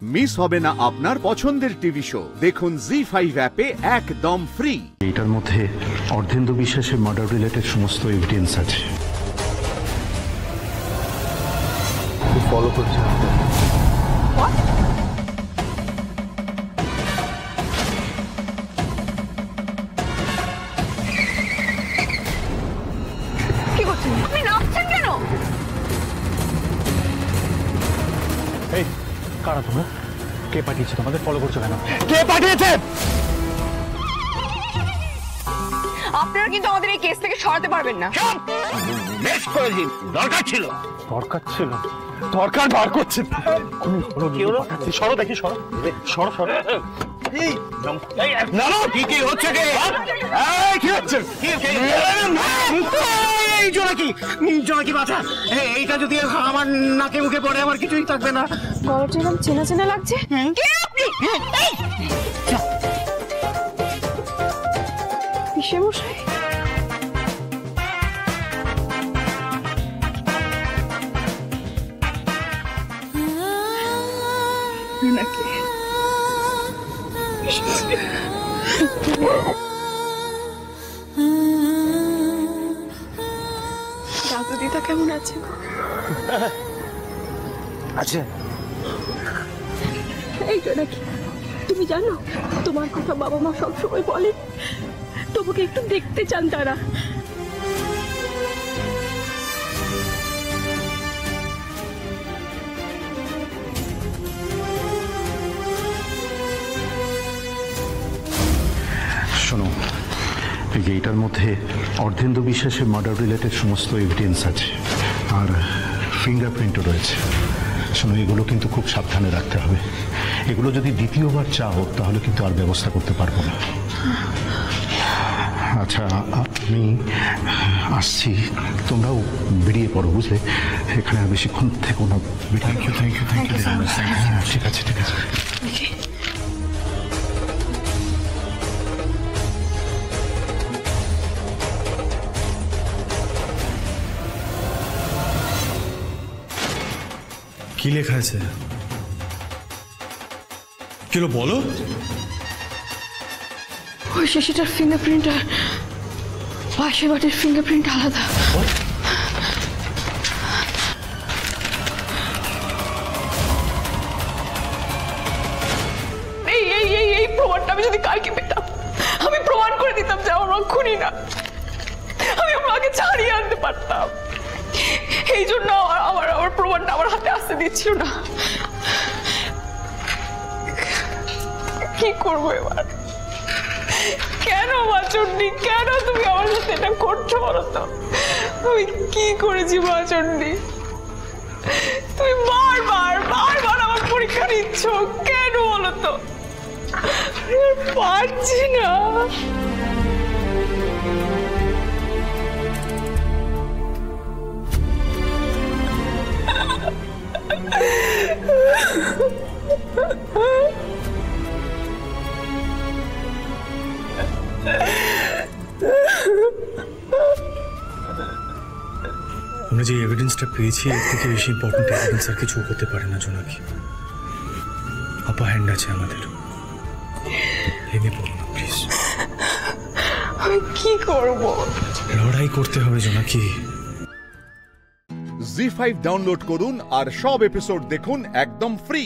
Miss হবে না আপনার পছন্দের টিভি শো। দেখুন জি5 অ্যাপে একদম ফ্রি। এটার মধ্যে অর্ধেন্দু বিশ্বাসের মার্ডার রিলেটেড সমস্ত এভিডেন্স আছে। ফলো করছে কি করছেন আপনি? নাচছেন কেন? এই কারা তোমরা? কে পাঠিয়েছে তোমাদের? ফলো করছো কেন? কে পাঠিয়েছে? আপনারা কিন্তু আমাদের এই কেস থেকে সরাতে পারবেন না। দরকার ছিল। দরকার ছিল? দরকার বার করছে। কি হলো? সরো দেখি, সরো সরো সরো। কি হচ্ছে? কি হচ্ছে? এই জোনাকি বাঁচা। এইটা যদি আমার নাকে মুখে পড়ে আমার কিছুই থাকবে না। গলাটা এরকম চেনা চেনা লাগছে। কে আপনি? কিসে মশাই? নাকি দাদু দিদা কেমন আছে? আচ্ছা এই নাকি তুমি জানো তোমার কথা বাবা মা সবসময় বলে, তোমাকে একটু দেখতে চান তারা। শোনো, এইটার মধ্যে অর্ধেন্দু বিশ্বাসের মার্ডার রিলেটেড সমস্ত এভিডেন্স আছে, আর ফিঙ্গারপ্রিন্টও রয়েছে। শোনো, এগুলো কিন্তু খুব সাবধানে রাখতে হবে। এগুলো যদি দ্বিতীয়বার চাও তাহলে কিন্তু আর ব্যবস্থা করতে পারবো না। আচ্ছা, আমি আসছি, তোমরাও বেরিয়ে পড়ো, বুঝলে? এখানে আর বেশিক্ষণ থেকো না। Thank you thank you thank you. ঠিক আছে ঠিক আছে। কি লেখা আছে? কিলো বলো। ওই শিশিটার ফিঙ্গারপ্রিন্ট আর পাশের বাটির ফিঙ্গারপ্রিন্ট আলাদা। এই প্রমাণটা আমি যদি কালকে পেতাম, আমি প্রমাণ করে দিতাম যে আমার মা খুনি না। আমি আমার মাকে ছাড়িয়ে আনতে পারতাম। এই জন্য আমার প্রমাণটা আমার হাতে আসতে দিচ্ছিল না। কি করবো এবার? কেন মাচন্ডি, কেন তুমি আমার সাথে এটা করছো বলো তো? আমি কি করেছি মাচন্ডি? তুমি বারবার বারবার আমার পরীক্ষা নিচ্ছ কেন বলো তো? পারছি না। আমরা যে এভিডেন্সটা পেয়েছি এর থেকে বেশি ইম্পর্টেন্ট এভিডেন্স আর কিছু করতে পারে না জোনাকি। আপার হ্যান্ড আছে আমাদের। ভেঙে পড়ো না প্লিজ। আমি কি করবো? লড়াই করতে হবে জোনাকি। জি5 ডাউনলোড করুন আর সব এপিসোড দেখুন একদম ফ্রি।